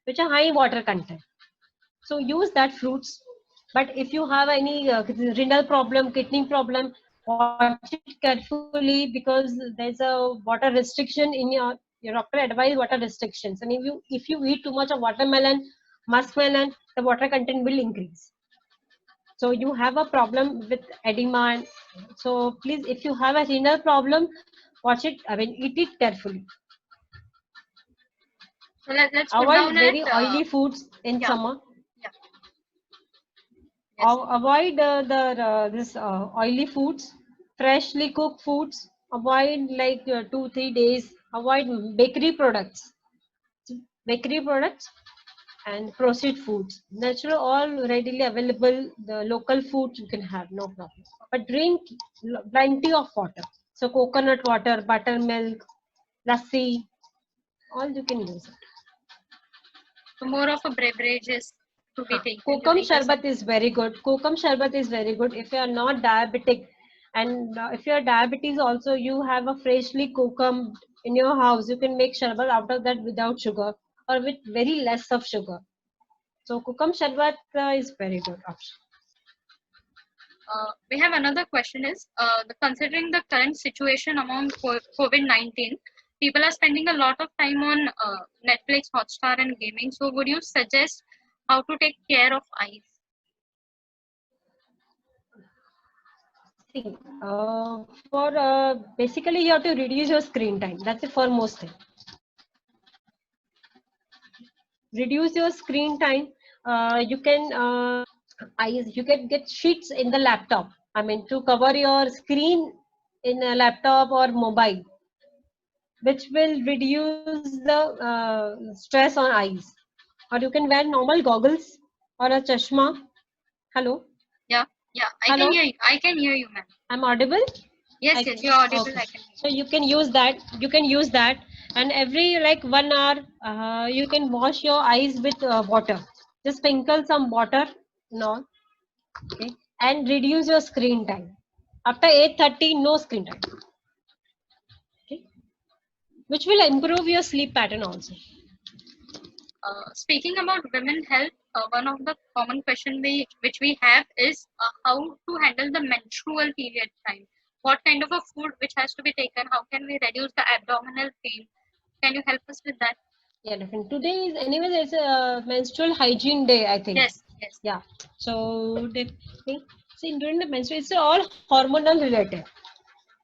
which are high in water content. So use that fruits. But if you have any renal problem, kidney problem, watch it carefully because there's a water restriction in your doctor advise water restrictions. And if you eat too much of watermelon, muskmelon, the water content will increase. So you have a problem with edema. So please, if you have a renal problem, watch it. I mean, eat it carefully. So let's put Avoid down at very oily foods in yeah, summer. yeah, yes. Avoid the this oily foods, freshly cooked foods. Avoid like 2 3 days. Avoid bakery products. and processed foods. Natural, all readily available, the local foods you can have, no problem. But drink plenty of water. So coconut water, buttermilk, lassi, all you can use it. So more of a beverage is to be taken. Kokum sharbat is very good. Kokum sharbat is very good. If you are not diabetic, and if you are diabetes also, you have a freshly kokum in your house, you can make sharbat out of that without sugar or with very less of sugar. So kokum sharbat is very good option. We have another question is, considering the current situation among COVID-19, people are spending a lot of time on Netflix, Hotstar and gaming. So would you suggest how to take care of eyes? See, for basically you have to reduce your screen time. That's the foremost thing. Reduce your screen time. You can eyes. You can get sheets in the laptop. I mean, to cover your screen in a laptop or mobile, which will reduce the stress on eyes. Or you can wear normal goggles or a chashma. Hello. Yeah, I can hear you. I can hear you, ma'am. I'm audible. Yes, you're audible. Okay. I can hear. So you can use that, and every like 1 hour, you can wash your eyes with water. Just sprinkle some water, no, okay, and reduce your screen time. After 8:30, no screen time. Okay, which will improve your sleep pattern also. Speaking about women health, one of the common question which we have is how to handle the menstrual period time. What kind of a food which has to be taken? How can we reduce the abdominal pain? Can you help us with that? Yeah, definitely. Today is anyway. It's a menstrual hygiene day, I think. Yes. Yeah. So definitely, see, during the menstrual, it's all hormonal related.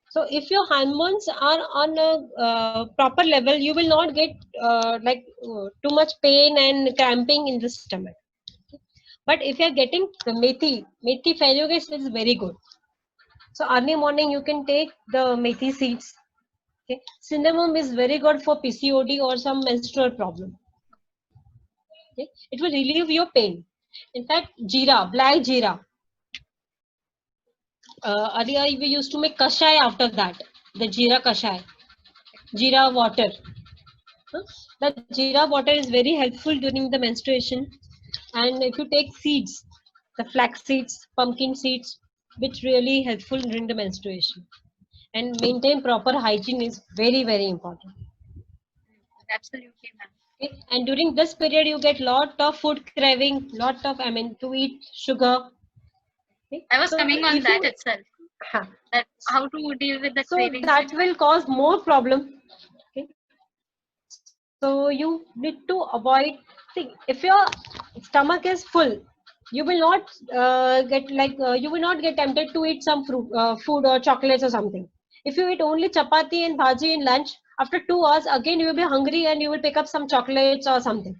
So if your hormones are on a proper level, you will not get too much pain and cramping in the stomach. But if you are getting the methi fenugus is very good. So early morning you can take the methi seeds. Okay. Cinnamon is very good for PCOD or some menstrual problem. Okay. It will relieve your pain. In fact, jeera, black jeera. Earlier we used to make kashai out of that. The jeera kashai, jeera water. The jeera water is very helpful during the menstruation. And if you take seeds, the flax seeds, pumpkin seeds, which really helpful during the menstruation. And maintain proper hygiene is very, very important. Absolutely, ma'am. Okay? And during this period, you get lot of food craving, to eat sugar. Okay? I was coming on that itself. That how to deal with the craving. So that will cause more problem. Okay? So you need to avoid. See, if your stomach is full, you will not you will not get tempted to eat some food or chocolates or something. If you eat only chapati and bhaji in lunch, after 2 hours again you will be hungry and you will pick up some chocolates or something,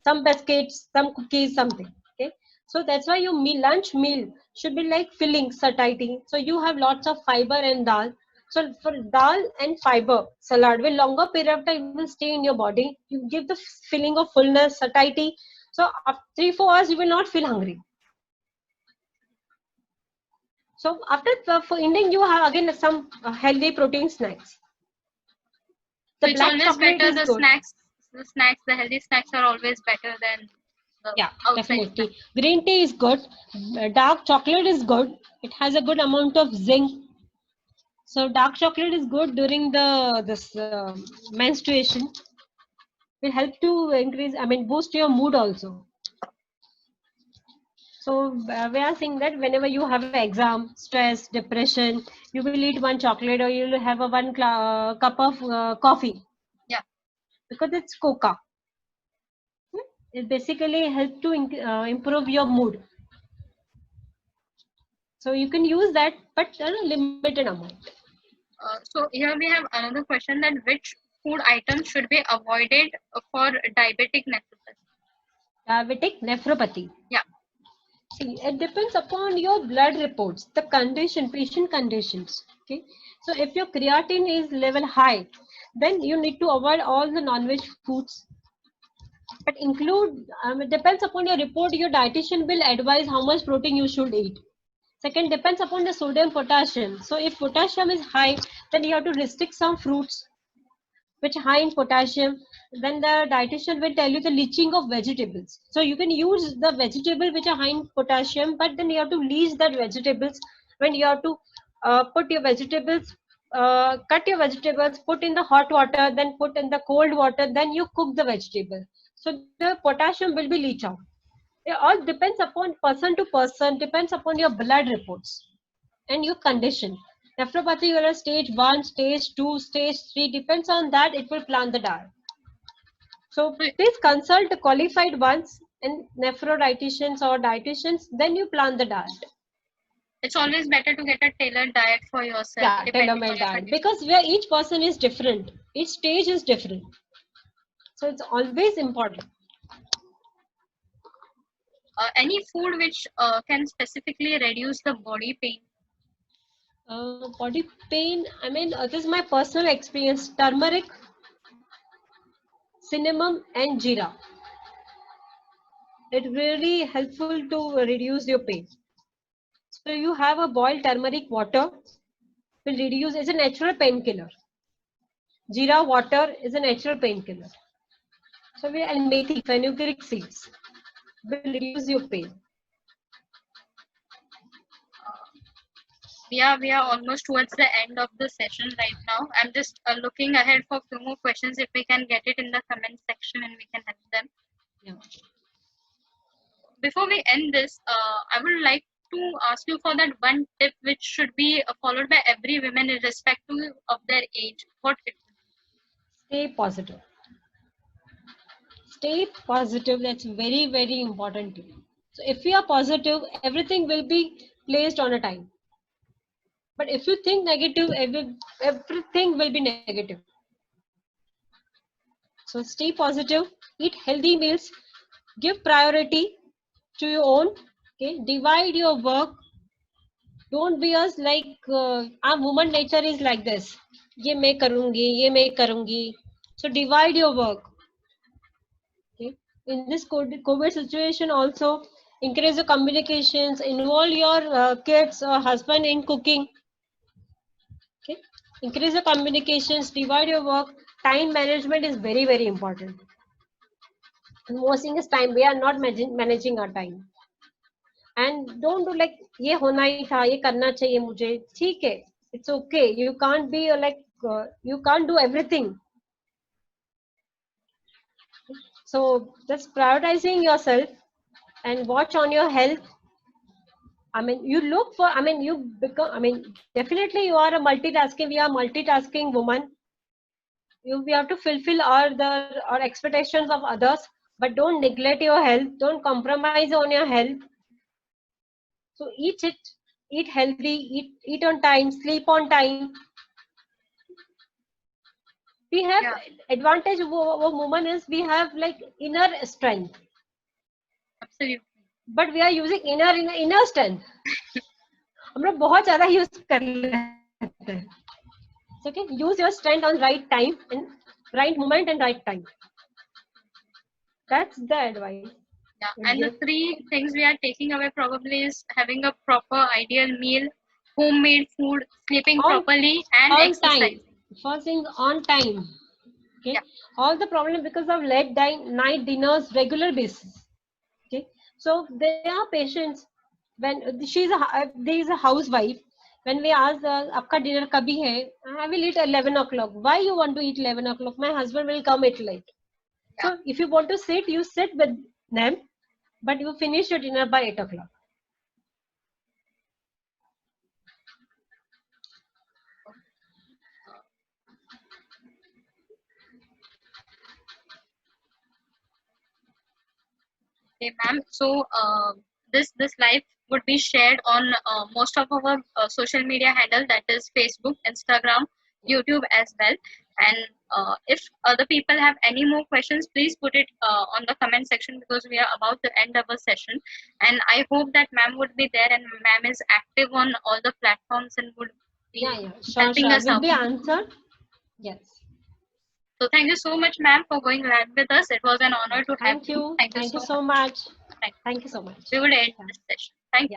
some biscuits, some cookies, something. Okay, so that's why your lunch meal should be like filling, satiety. So you have lots of fiber and dal. So for dal and fiber salad will longer period of time will stay in your body. You give the feeling of fullness, satiety. So after 3-4 hours you will not feel hungry. So after for Indian you have again some healthy protein snacks. The so it's always better the snacks, the healthy snacks are always better than the outside definitely. Snacks. Green tea is good. Dark chocolate is good. It has a good amount of zinc. So dark chocolate is good during this menstruation. Will help to increase, boost your mood also. So we are saying that whenever you have an exam, stress, depression, you will eat one chocolate or you will have one cup of coffee. Yeah. Because it's coca. It basically helps to improve your mood. So you can use that, but in a limited amount. So here we have another question, that which food items should be avoided for diabetic nephropathy? Diabetic nephropathy. Yeah. See, it depends upon your blood reports, the condition, patient conditions. Okay. So if your creatinine is level high, then you need to avoid all the non-veg foods. But include, it depends upon your report, your dietitian will advise how much protein you should eat. Second, depends upon the sodium potassium. So if potassium is high, then you have to restrict some fruits which are high in potassium. Then the dietitian will tell you the leaching of vegetables. So you can use the vegetable which are high in potassium, but then you have to leach that vegetables when you have to put your vegetables, cut your vegetables, put in the hot water, then put in the cold water, then you cook the vegetable. So the potassium will be leached out. It all depends upon person to person, depends upon your blood reports and your condition. Nephropathy, you are stage 1, stage 2, stage 3, depends on that, it will plan the diet. So please consult the qualified ones and nephro-dietitians or dietitians, then you plan the diet. It's always better to get a tailored diet for yourself. Yeah, tailor-made diet, because where each person is different, each stage is different. So it's always important. Any food which can specifically reduce the body pain? Body pain, I mean, this is my personal experience. Turmeric, cinnamon and jeera. It really helpful to reduce your pain. So you have a boiled turmeric water, will reduce, is a natural painkiller. Jeera water is a natural painkiller. So we, and methi, fenugreek seeds will reduce your pain. We are almost towards the end of the session right now. I'm just looking ahead for a few more questions if we can get it in the comment section and we can help them. Yeah. Before we end this, I would like to ask you for that one tip which should be followed by every woman irrespective of their age. What it would be? Stay positive. Stay positive. That's very, very important. So if you are positive, everything will be placed on a time. But if you think negative, everything will be negative. So stay positive, eat healthy meals, give priority to your own. Okay, divide your work. Don't be us like our woman nature is like this. ये मैं करूँगी, ये मैं करूँगी. So divide your work. Okay. In this COVID situation also, increase the communications, involve your kids or husband in cooking. Okay. Increase the communications, divide your work. Time management is very, very important. And most thing is time. We are not managing our time. And don't do like ये होना ही था, ये करना चाहिए मुझे. ठीक है. It's okay. You can't be like you can't do everything. So just prioritizing yourself and watch on your health. I mean, you look for, I mean, you become, I mean, definitely you are a multitasking, we are multitasking woman. We have to fulfill our expectations of others, but don't neglect your health, don't compromise on your health. So eat healthy, eat on time, sleep on time. We have advantage of woman is we have like inner strength. Absolutely. But we are using inner strength. हम लोग बहुत ज़्यादा use कर लेते हैं. So, okay, use your strength on right time and right moment and right time. That's the advice. Yeah, and the 3 things we are taking away probably is having a proper ideal meal, homemade food, sleeping properly, and on exercising. Time. First thing on time. Okay. Yeah. All the problem because of late night dinners, regular basis. Okay. So there are patients when there is a housewife. When we ask, "Aapka dinner kabhi hai?" I will eat 11 o'clock. Why you want to eat 11 o'clock? My husband will come at late. Yeah. So if you want to sit, you sit with them, but you finish your dinner by 8 o'clock. Okay, ma'am. So this live would be shared on most of our social media handle, that is Facebook, Instagram, YouTube as well. And if other people have any more questions, please put it on the comment section because we are about to end our session. And I hope that ma'am would be there and ma'am is active on all the platforms and would be helping us will out. Be answered. Yes. So thank you so much, ma'am, for going live with us. It was an honor to have Thank you. Thank you so much. Thank you. Thank you so much. We will end this session. Thank you.